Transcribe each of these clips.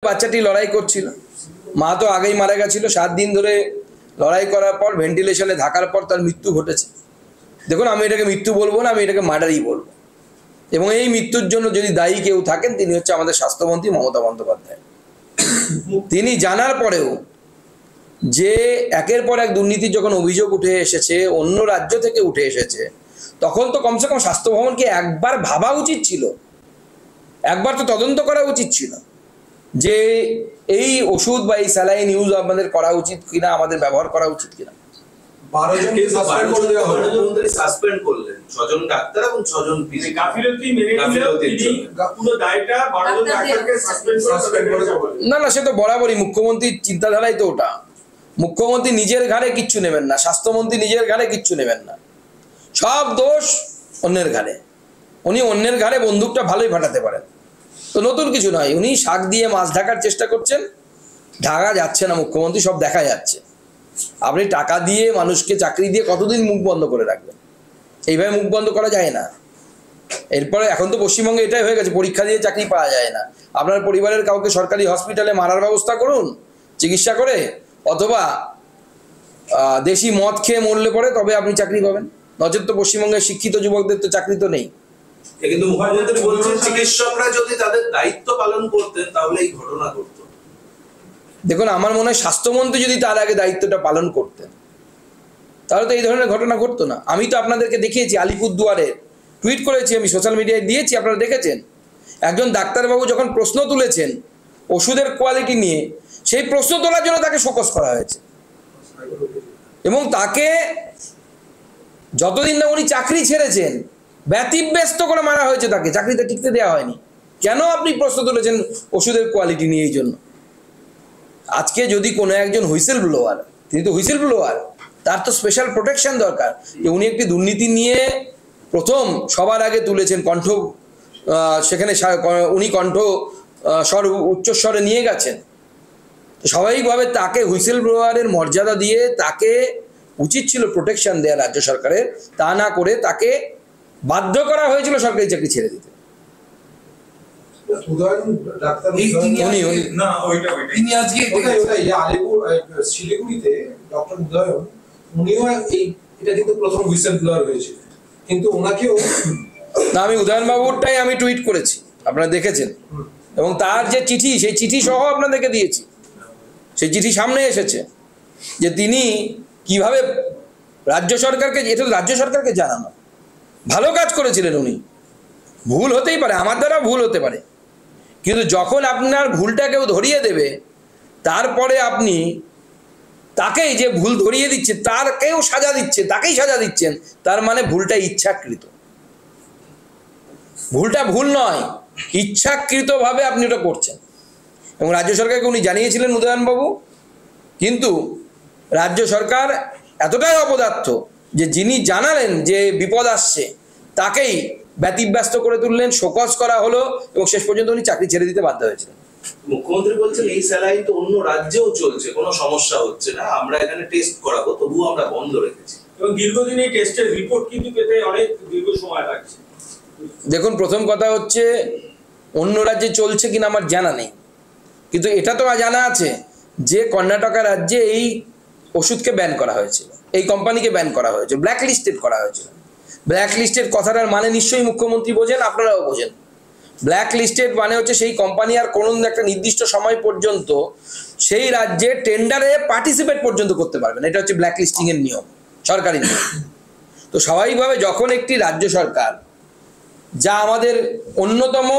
বাচ্চাটি লড়াই করছিল, মা তো আগেই মারা গেছিল। 7 দিন ধরে লড়াই করার পর ভেন্টিলেশনে থাকার পর তার মৃত্যু ঘটেছে। দেখুন, আমি এটাকে মৃত্যু বলবো না, আমি এটাকে মার্ডারই বলবো। এবং এই মৃত্যুর জন্য যদি দায়ী কেউ থাকেন, তিনি হচ্ছে আমাদের স্বাস্থ্যমন্ত্রী মমতা বন্দ্যোপাধ্যায়। তিনি জানার পরেও যে একের পর এক দুর্নীতির যখন অভিযোগ উঠে এসেছে, অন্য রাজ্য থেকে উঠে এসেছে, তখন তো কমসে কম স্বাস্থ্য ভবনকে একবার ভাবা উচিত ছিল, একবার তো তদন্ত করা উচিত ছিল যে এই ওষুধ বা এই স্যালাইন ইউজ আমাদের করা উচিত কিনা, আমাদের ব্যবহার করা উচিত কিনা। 12 জনকে সাসপেন্ড করলেন, 6 জন ডাক্তার এবং 6 জন পিজি গাফিলতি মেনে নিলেন, পুরো দায়টা 12 জন ডাক্তারকে সাসপেন্ড করেছে। না, সে তো বরাবরই মুখ্যমন্ত্রীর চিন্তাধারাই তো ওটা। মুখ্যমন্ত্রী নিজের ঘাড়ে কিচ্ছু নেবেন না, স্বাস্থ্যমন্ত্রী নিজের ঘাড়ে কিচ্ছু নেবেন না, সব দোষ অন্যের ঘাড়ে। উনি অন্যের ঘাড়ে বন্দুকটা ভালোই ফাটাতে পারেন, তো নতুন কিছু নয়। উনি শাক দিয়ে মাছ ঢাকার চেষ্টা করছেন, ঢাকা যাচ্ছে না মুখ্যমন্ত্রী, সব দেখা যাচ্ছে। আপনি টাকা দিয়ে মানুষকে চাকরি দিয়ে কতদিন মুখ বন্ধ করে রাখবেন? এইভাবে মুখ বন্ধ করা যায় না। এরপরে এখন তো পশ্চিমবঙ্গে এটাই হয়ে গেছে, পরীক্ষা দিয়ে চাকরি পাওয়া যায় না। আপনার পরিবারের কাউকে সরকারি হসপিটালে মারার ব্যবস্থা করুন চিকিৎসা করে, অথবা দেশি মদ খেয়ে মরলে পরে তবে আপনি চাকরি পাবেন। নচেত তো পশ্চিমবঙ্গের শিক্ষিত যুবকদের তো চাকরি তো নেই। কিন্তু মুখ্যমন্ত্রী বলছেন চিকিৎসকরা যদি তাদের দায়িত্ব পালন করতেন তাহলে এই ঘটনা ঘটতো। দেখুন, আমার মনে হয় স্বাস্থ্যমন্ত্রী যদি তার আগে দায়িত্বটা পালন করতেন তাহলে তো এই ধরনের ঘটনা ঘটতো না। আমি তো আপনাদেরকে দেখিয়েছি, আলিপুরদুয়ারে টুইট করেছি, আমি সোশ্যাল মিডিয়ায় দিয়েছি, আপনারা দেখেছেন। একজন ডাক্তারবাবু যখন প্রশ্ন তুলেছেন ওষুধের কোয়ালিটি নিয়ে, সেই প্রশ্ন তোলার জন্য তাকে শোকজ করা হয়েছে, এবং তাকে যতদিন না উনি চাকরি ছেড়েছেন ব্যতিব্যস্ত করে মারা হয়েছে, তাকে চাকরিতে টিকতে দেওয়া হয়নি। কেন আপনি প্রশ্ন তুলেছেন ওষুধের কোয়ালিটি নিয়ে? এই জন্য আজকে যদি কোনো একজন হুইসেল ব্লোয়ার, তিনি তো হুইসেল ব্লোয়ার, তার তো স্পেশাল প্রোটেকশন দরকার। যে উনি একটি দুর্নীতি নিয়ে প্রথম সবার আগে তুলেছেন কণ্ঠ, সেখানে উনি কণ্ঠ স্বর উচ্চস্বরে নিয়ে গেছেন, স্বাভাবিকভাবে তাকে হুইসেল ব্লোয়ারের মর্যাদা দিয়ে তাকে উচিত ছিল প্রোটেকশন দেওয়া রাজ্য সরকারের। তা না করে তাকে বাধ্য করা হয়েছিল সরকারি চাকরি ছেড়ে দিতে। শিলিগুড়িতে ডক্টর উদয়ন, উনিও এটা কিন্তু প্রথম হুইসেল ব্লোয়ার হয়েছিল, কিন্তু ওনাকেও না, আমি উদয়ন বাবুরটাই আমি টুইট করেছি, আপনারা দেখেছেন, এবং তার যে চিঠি, সেই চিঠি সহ আপনাদেরকে দিয়েছি। সেই চিঠি সামনে এসেছে যে তিনি কিভাবে রাজ্য সরকারকে, এটা রাজ্য সরকারকে জানানো, ভালো কাজ করেছিলেন উনি। ভুল হতেই পারে, আমার দ্বারা ভুল হতে পারে, কিন্তু যখন আপনার ভুলটা কেউ ধরিয়ে দেবে, তারপরে আপনি তাকেই যে ভুল ধরিয়ে দিচ্ছে তারকেও সাজা দিচ্ছে, তাকেই সাজা দিচ্ছেন, তার মানে ভুলটা ইচ্ছাকৃত। ভুলটা ভুল নয়, ইচ্ছাকৃতভাবে আপনি ওটা করছেন। এবং রাজ্য সরকারকে উনি জানিয়েছিলেন উদয়নবাবু, কিন্তু রাজ্য সরকার এতটাই অপদার্থ যে যিনি জানালেন যে বিপদ আসছে তাকেই ব্যতিব্যস্ত করে তুললেন, শোকজ করা হলো, এবং শেষ পর্যন্ত উনি চাকরি ছেড়ে দিতে বাধ্য হয়েছিলেন। মুখ্যমন্ত্রী বলছেন এই স্যালাইন তো অন্য রাজ্যেও চলছে, কোনো সমস্যা হচ্ছে না, আমরা এখানে টেস্ট করাবো, তবুও আমরা বন্ধ রেখেছি। এবং দীর্ঘদিন এই টেস্টের রিপোর্ট কিন্তু পেতে অনেক দীর্ঘ সময় লাগছে। দেখুন, প্রথম কথা হচ্ছে অন্য রাজ্যে চলছে কিনা আমার জানা নেই, কিন্তু এটা তো জানা আছে যে কর্ণাটকা রাজ্যে এই ওষুধকে ব্যান করা হয়েছিল, এই কোম্পানিকে ব্যান করা হয়েছে, ব্ল্যাক লিস্টেড করা হয়েছিল। ব্ল্যাক লিস্টেড কথাটার মানে নিশ্চয়ই মুখ্যমন্ত্রী বোঝেন, আপনারাও বোঝেন। ব্ল্যাক লিস্টেড মানে হচ্ছে সেই কোম্পানি আর কোনো একটা নির্দিষ্ট সময় পর্যন্ত সেই রাজ্যে টেন্ডারে পার্টিসিপেট পর্যন্ত করতে পারবেন। এটা হচ্ছে ব্ল্যাক লিস্টিং এর নিয়ম, সরকারি নিয়ম। তো স্বাভাবিকভাবে যখন একটি রাজ্য সরকার, যা আমাদের অন্যতম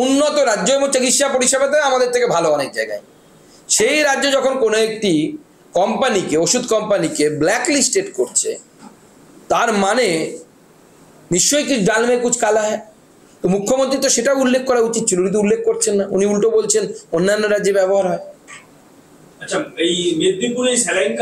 উন্নত রাজ্য এবং চিকিৎসা পরিষেবাতে আমাদের থেকে ভালো অনেক জায়গায়, সেই রাজ্য যখন কোনো একটি কোম্পানিকে, ওষুধ কোম্পানিকে ব্ল্যাক লিস্টেড করছে, তার মানে নিশ্চয়ই কি ডাল মে কুছ কালা হ্যায়। তো মুখ্যমন্ত্রী তো সেটা উল্লেখ করা উচিত ছিল, উনি তো উল্লেখ করছেন না, উনি উল্টো বলছেন অন্যান্য রাজ্যে ব্যবহার হয়। আচ্ছা, এই মেদিনীপুরে স্যালাইন